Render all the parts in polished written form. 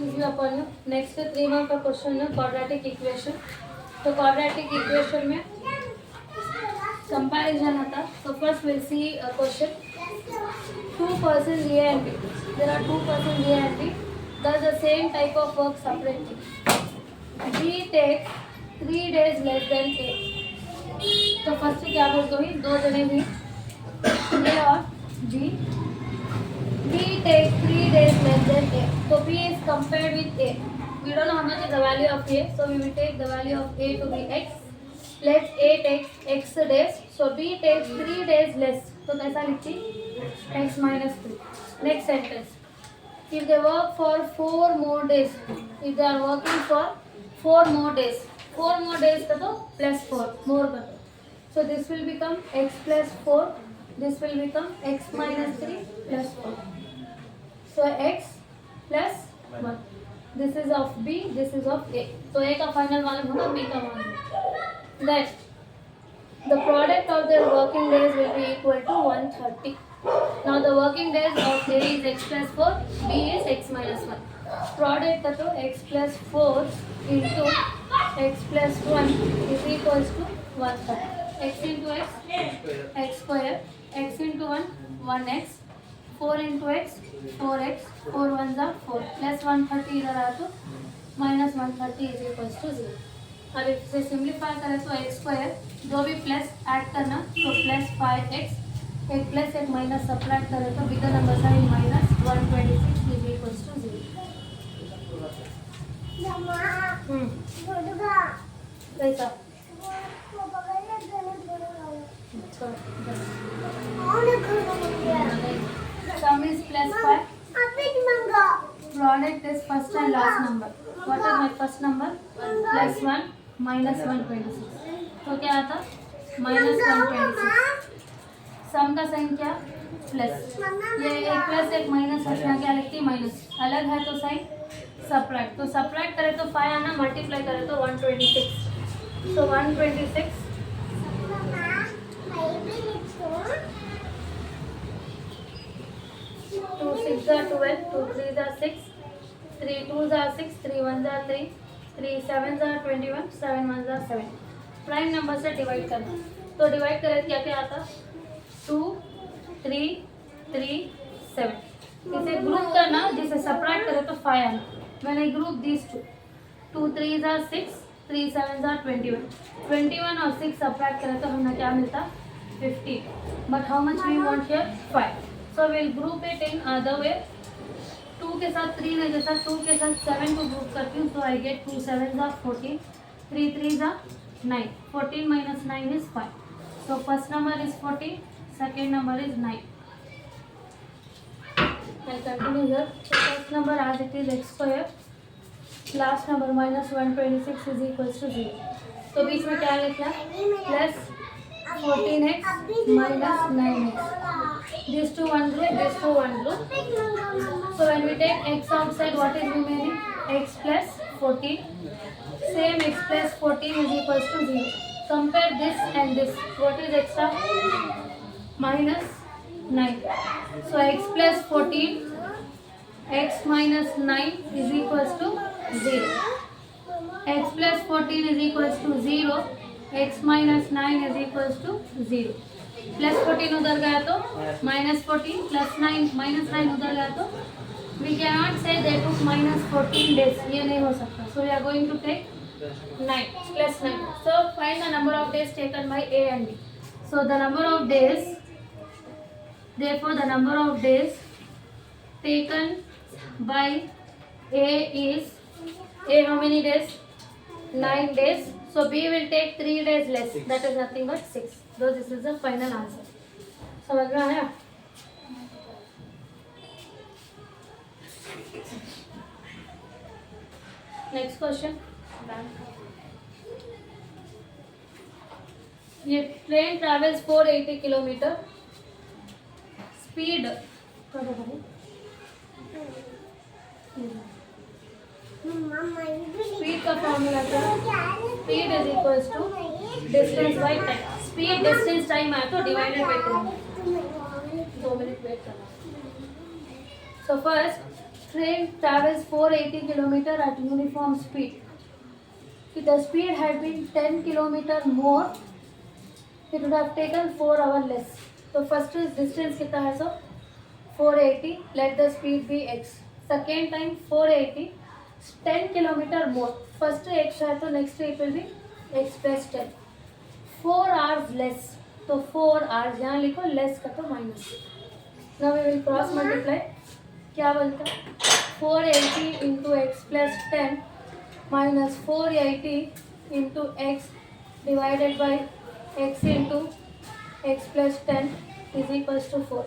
Easy अपन next 3 mark का question है quadratic equation. तो क्वाड्रेटिक इक्वेशन में कंपैरिजन आता। तो first will see a question, two persons A and B, there are two persons A and B does the same type of work separately. B takes 3 days less than A। तो first क्या बोलते हो, दो जने भी A और G, B takes 3 days less than A, so B is compared with A। We don't know how much is the value of A, so we will take the value of A to be X। Let A takes X days, so B takes 3 days less, तो कैसा लिखती X minus 3। Next sentence, if they work for 4 more days, if they are working for 4 more days, 4 more days का तो plus 4 more का तो, so this will become X plus 4, this will become X minus 3 plus 4, so X plus 1, this is of B, this is of A। तो A का final मालूम होगा, B का मालूम। Then the product of their working days will be equal to 130। Now the working days of A is X plus 4, B is X minus 1। Product का तो X plus 4 into X plus 1 is equals to 130। X into X, X square, X into 1, 1X, 4 into X, 4X, 4 1s are 4, plus 130 इधर आया तो minus 130 is equals to 0। अब इसे simplify करें तो x square, जो भी प्लस ऐड करना तो प्लस 5x, एक प्लस एक माइनस सब्ट्रैक्ट करें तो bigger number sign minus 126 is equals to 0। कैसा sum is plus 5, product is first and last number। what is my first number? plus 1 minus 126, तो क्या आता minus 126। सम का साइन क्या प्लस, ये एक प्लस एक माइनस है, यहाँ क्या लिखती है माइनस, अलग है तो साइन सब्ट्रैक्ट, तो सब्ट्रैक्ट करें तो 5 आना, मल्टीप्लाई करें तो 126, so 126 2 6 are 12, 2 3s are 6, 3 2s are 6, 3 1s are 3, 3 7s are 21, 7 1s are 7। Prime number से डिवाइड करना, तो डिवाइड करें क्या क्या आता 2 3 3 7। इसे ग्रुप करना, जिसे सब्ट्रैक्ट करें तो 5 आना, मैंने group this 2 3s are 6, 3 7s are 21, 21 और 6 सब्ट्रैक्ट करें तो हमें क्या मिलता 15, but how much we want here 5, so we'll group it in other way। 2 के साथ 3 नहीं जैसा 2 के साथ 7 को ग्रुप करती हूँ, so I get 2 7s are 14, 3 3s are 9, 14 minus 9 is 5, so first number is 14, second number is 9। I'll continue here। so first number as it is x square, last number minus 126 is equals to 0। तो बीच में क्या लिखना plus 14x minus 9x, these two one group, these two one group, so when we take x outside what is remaining x plus 14, same x plus 14 is equals to 0। compare this and this, what is extra minus 9, so x plus 14 x minus 9 is equals to 0, x plus 14 is equals to 0, x minus 9 is equals to 0। Plus 14 उधर गया तो minus 14, plus 9 minus 9 उधर गया तो we can not से दे टुक minus 14 days, ये नहीं हो सकता, so we are going to take 9 plus 9। So find the number of days taken by A and B. So the number of days, therefore the number of days taken by A is, A how many days 9 days, so B will take 3 days less, that is nothing but 6। so this is the final answer। समझ में आया? Next question, ये train travels 480 kilometre, speed speed का formula था speed is equals to distance by time. Speed distance time आया तो divided by 3, 2 minute wait करना. So first, train travels 480 kilometer at uniform speed. If the speed had been 10 kilometer more, it would have taken 4 hours less. So first is distance कितना है सो 480. Let the speed be x. Second time 480, 10 kilometer more. First x है तो next it will be x plus 10. 4 hours less. तो 4 hours यहाँ लिखो, less का तो minus. Now we will cross multiply. क्या बनता है 480 into x plus 10 minus 480 into x divided by x into x plus 10 is equals to 4.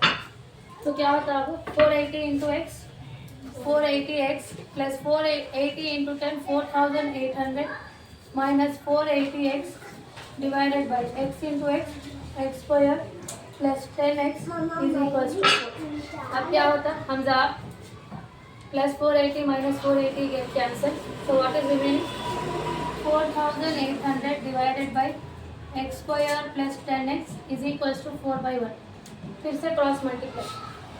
तो क्या होता है 480 into x 480 x plus 480 into 10 4800 minus 480 x divided by x into x square plus 10x is equals to 4. अब क्या होता है हमजा plus 480 minus 480 get cancel. So what is remaining 4800 divided by x square plus 10x is equals to 4/1. फिर से cross multiply.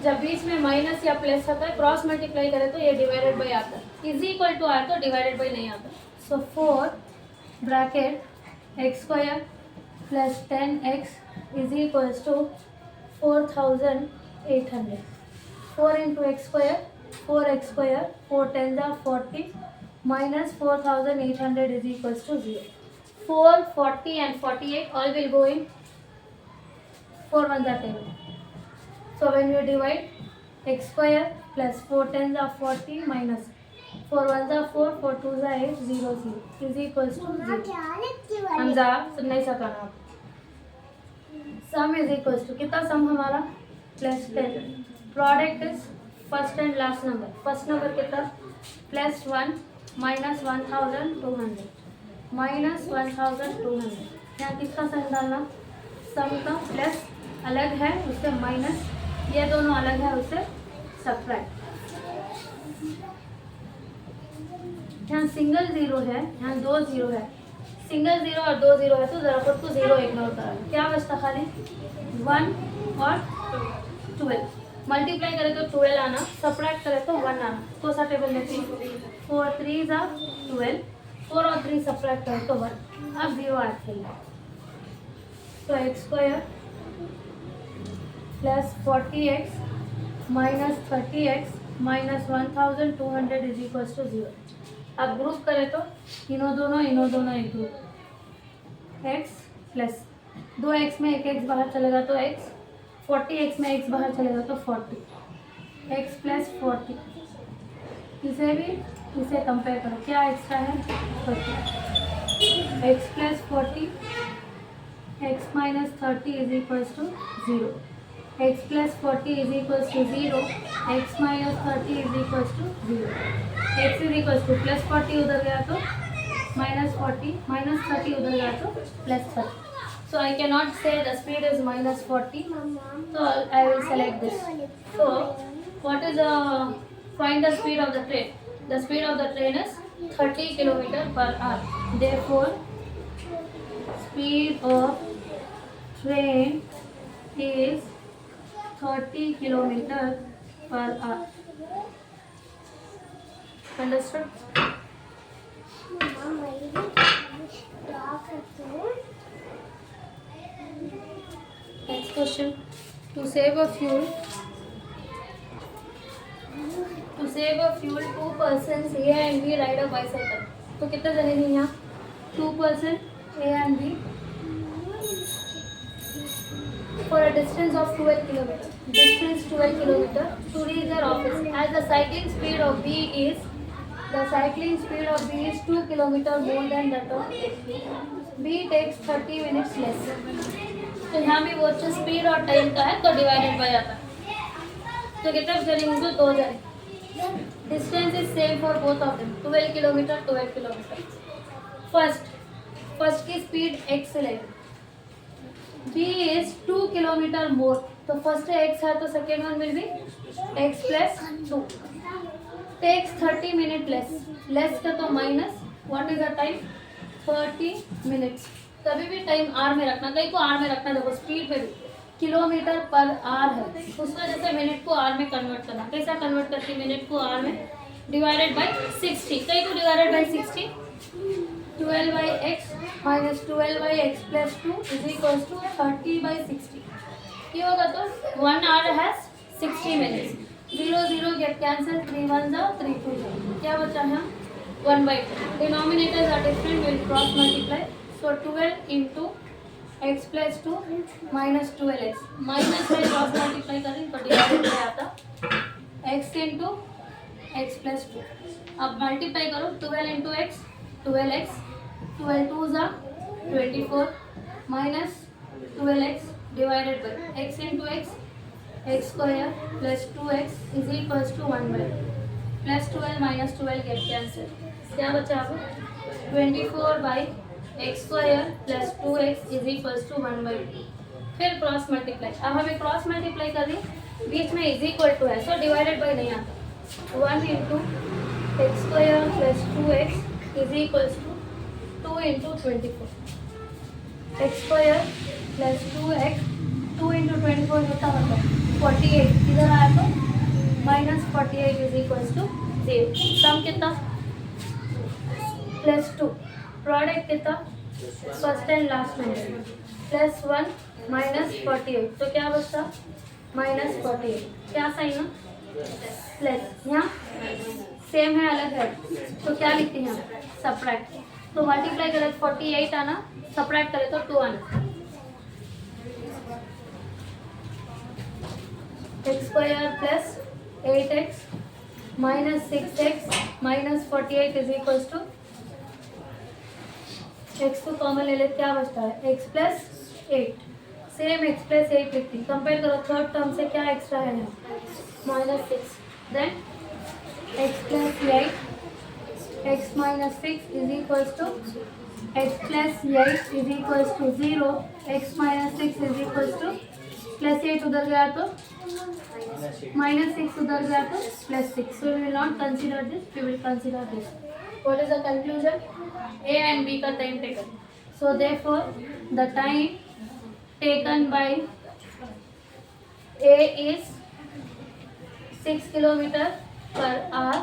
जब बीच में minus या प्लस होता है क्रॉस मल्टीप्लाई करें तो ये डिवाइडेड बाई आता है. इज इक्वल टू आए तो डिवाइडेड बाई नहीं आता. सो 4 bracket x square plus 10x is equals to 4800. 4 into x square 4x square 4 10s are 40 minus 4800 is equals to 0. 4 40 and 48 all will go in 4 1s are 10. So when you divide x square plus 4 10s are 40 minus 4 1s are 4 4 2s are 8 0 0 is equals to 0. Hamza सुनना ही सकाना आप. सम is equals to कितना सम हमारा plus 10. Product is first and last number. First number कितना plus 1 minus 1200 minus 1200. यहाँ किसका सम डालना सम का plus अलग है उससे माइनस, ये दोनों अलग है उससे सब्ट्रैक्ट. यहाँ सिंगल जीरो है, यहाँ 2 जीरो है. सिंगल जीरो और 2 जीरो है तो जरा खुद को जीरो इग्नोर करा. क्या बचता खाली 1 और 12. मल्टीप्लाई करें तो 12 आना, सब्ट्रैक्ट करें तो 1 आना. कौन सा टेबल लेते हैं 4 3 are 12. 4 और 3 सब्ट्रैक्ट करें तो 1. अब जीरो ऐड खेलना. तो x square plus 40x minus 30x minus 1200 is equals to 0. अब ग्रुप करें तो इनो दोनों एक ग्रुप x प्लस 2x में एक x बाहर चलेगा तो x 40x में x बाहर चलेगा तो 40 x प्लस 40. इसे भी इसे कंपेयर करो क्या एक्स्ट्रा है 30. x plus 40 x minus 30 is equals to 0. x plus 40 is equals to 0. x minus 30 is equals to 0. x is equals to plus 40 उधर गया तो माइनस 40 माइनस 30 उधर गया तो plus 30. So I can not say the speed is minus 40. So I will select this. So what is find the speed of the train? The speed of the train is 30 km per hour. Therefore, speed of train is 30 km per hour. Understood? Next question. To save a fuel, two persons A and B ride a bicycle. तो कितने जने हैं यहाँ 2 person A and B for a distance of 12 km. Distance 12 km to reach their office. As the cycling speed of B is 2 km more than that of A. B takes 30 minutes less. तो यहाँ भी वो speed और time का है तो divided bye आता है. तो कितने जने होंगे 2 जने. Distance is same for both of them 12 kilometre 12 kilometre. First की स्पीड x से लेंगे. B इज 2 किलोमीटर मोर तो फर्स्ट x है तो second one will be x plus 2. Takes 30 minute less का तो minus. What is the time 30 minutes. कभी भी टाइम आर में रखना, कहीं को आर में रखना. देखो स्पीड में भी किलोमीटर पर आवर है, उस वजह से मिनट को आवर में कन्वर्ट करना। कैसा कन्वर्ट करती है मिनट को आवर में? Divided by 60। कई को divided by 60, 12/x minus 12/x plus 2 is equal to 30/60। क्यों होगा? तो 1 hour has 60 minutes. 0 0 get cancel, 3 1 जा 3 2 जा, क्या बचा है? 1/2। Denominators are different, will cross multiply. So 12 into x plus 2 minus 12x, minus में क्रॉस मल्टीप्लाई करें तो डिवाइडेड में आता x इंटू एक्स प्लस 2। अब मल्टीप्लाई करो, 12 इंटू एक्स 12x, 12 2 जा 24 minus 12x divided by x into x square plus 2x is equals to 1/2 plus 12 minus 12 get cancel, क्या बचा अब? 24/x square plus 2x is equals to 1/2। फिर cross multiply. अब हमें cross multiply कर रही, बीच में इज इक्वल टू है, सो डिवाइडेड बाई नहीं आता। 1 into x square plus 2x is equals to 2 into 24 x square plus 2x, 2 into 24 कितना होता है? 48। इधर आया तो minus 48 is equals to 0। Sum कितना? प्लस 2। प्रोडक्ट कितना? फर्स्ट एंड लास्ट में प्लस 1 माइनस 48, तो क्या बचता? माइनस 48। क्या साइन है? प्लस। यहाँ सेम है, अलग है, तो क्या लिखते हैं? सब्ट्रैक्ट। तो मल्टीप्लाई करें 48 आना, सब्ट्रैक्ट करें तो 2 आना। X square plus 8x minus 6x minus 48 is equal to, x को कॉमन ले ले, क्या बचता है? x plus 8। Same x plus 8 लिखती। कंपेयर करो थर्ड टर्म से, क्या एक्स्ट्रा है? Minus 6। Then x plus 8 x minus 6 is equals to x plus 8 is equals to 0, x minus 6 is equals to plus 8 उधर गया तो माइनस 6 उधर गया तो plus 6। So we will not consider this, we will consider this. What is the conclusion? A and B का time taken. So therefore the time taken by A is 6 kilometer per hour.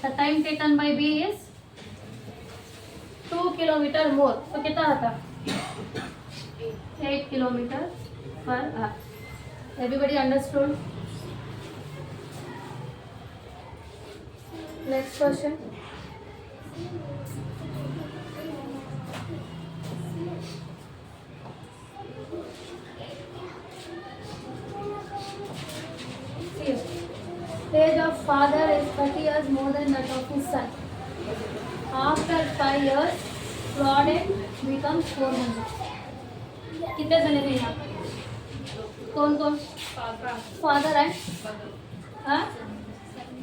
The time taken by B is 2 kilometer more. So कितना आता? 8 kilometer per hour. Everybody understood? Next question. Age of father is 30 years more than that of his son. After 5 years, product becomes 400. कितने जने हैं यहाँ? कौन कौन? Father and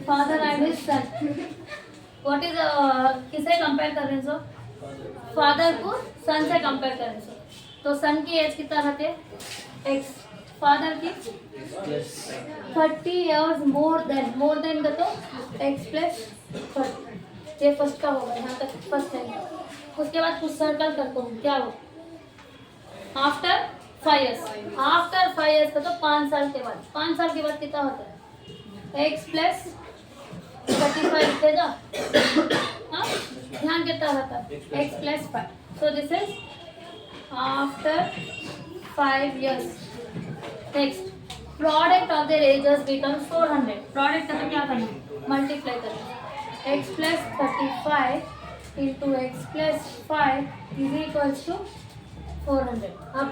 father and his son. What is किसे compare कर रहे हैं सो? फादर को सन से कंपेयर कर रहे हैं सो। तो सन की एज कितना रहते हैं? x। फादर की 30 years मोर देन का तो x प्लस 30। ये फर्स्ट का होगा, यहाँ तक फर्स्ट है। उसके बाद कुछ सर्कल करता हूँ, क्या हो? आफ्टर 5 years, आफ्टर 5 years का तो 5 साल के बाद। 5 साल के बाद कितना होता है? x प्लस 35 लिखे जा, हाँ ध्यान कितना होता है? x plus 5। So this is after 5 years। Next, product of their ages becomes 400। Product का तो क्या करना? मल्टीप्लाई करना। x plus 35 into x plus 5 is equals to 400। अब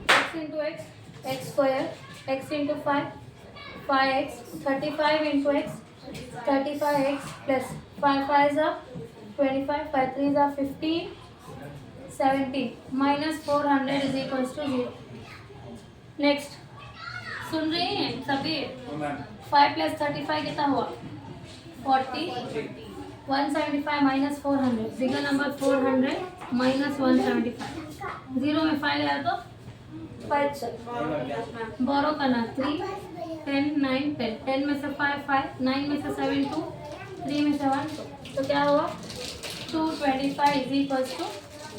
x into x, x square, x into 5, 5x, 35 into x, 35x plus 5 5 जा 25, 5 3 जा 15, 17 minus 400 is equals to 0। Next, सुन रही हैं सभी? 5 प्लस 35 कितना हुआ? 40। 175 माइनस 400, बिगर नंबर 400 माइनस 175। 0 में 5 आया तो 5 चल बोरो करना। 3 10 9 10, 10 में से 5 5, 9 में से 7 2, 3 में से 1 2, तो क्या हुआ? 225 इज इक्वल्स टू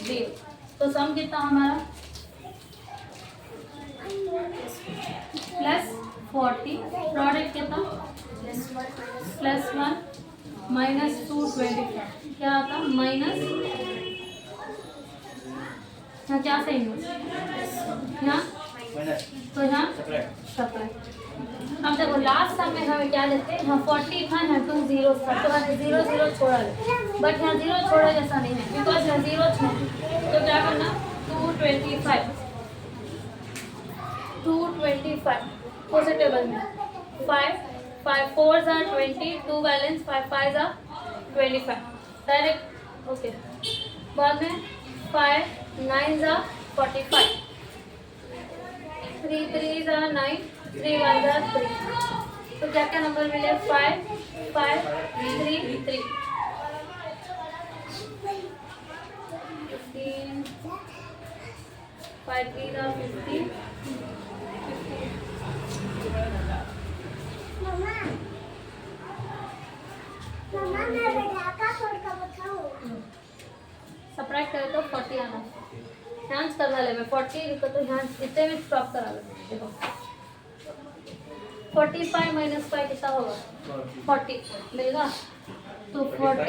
0। तो सम कितना हमारा प्लस 40, प्रोडक्ट कितना प्लस 1 माइनस 225, क्या आता माइनस, यहाँ क्या सही है यहाँ, तो यहाँ सब्ट्रैक्ट। अब देखो लास्ट सम में हमें क्या लेते हैं, यहाँ 40 था, यहाँ 2 0 था, तो हमें 0 0 छोड़ा ले, बट यहाँ 0 छोड़ा जैसा नहीं है बिकॉज यहाँ 0 था, तो क्या करना 225 पॉजिटिव में 5 5 4s are 20, 2 balance 5 5s are 25 direct. Okay, बाद में 5 9s are 45, 3 3s are 9, 3 1s are 3, तो क्या क्या नंबर मिले 5 5 3 3 15, 5 3s are 15, सब्ट्रैक्ट करे तो 40 आना, ध्यान से करवा ले, मैं 40 लिखो तो ध्यान इतने में स्टॉप करा लो। देखो 45 माइनस 5 कितना होगा 40 मिलेगा, तो 45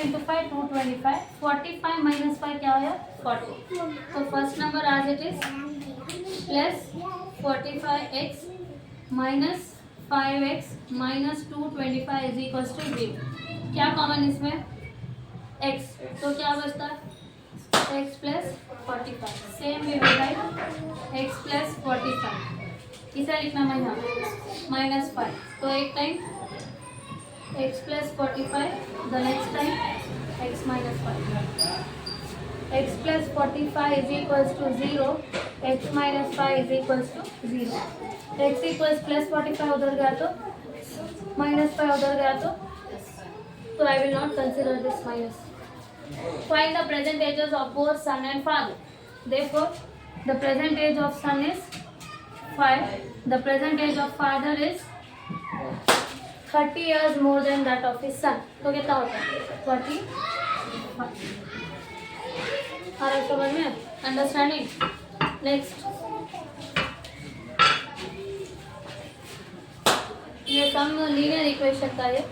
इंटू 5 225, 45 माइनस 5 क्या होगा 40, तो फर्स्ट नंबर आज it is plus 45x minus 5x minus 225 is equal to 0, क्या कॉमन इसमें x, तो क्या बचता है x plus 45, same way will write x plus 45, इसे लिखना मैं यहाँ माइनस 5, तो एक time x plus 45, the next time x minus 5, x plus 45 is equal to 0, x minus 5 is equal to 0, x equals plus 45 उधर गया तो माइनस 5 उधर गया तो I will not consider this minus. Find the present ages of both sun and father, therefore the present age of son is 5, the present age of father is 30 years more than that of his son, तो कितना होता है 45, आ रहा है समझ में, understanding. Next ये सम linear equation का है,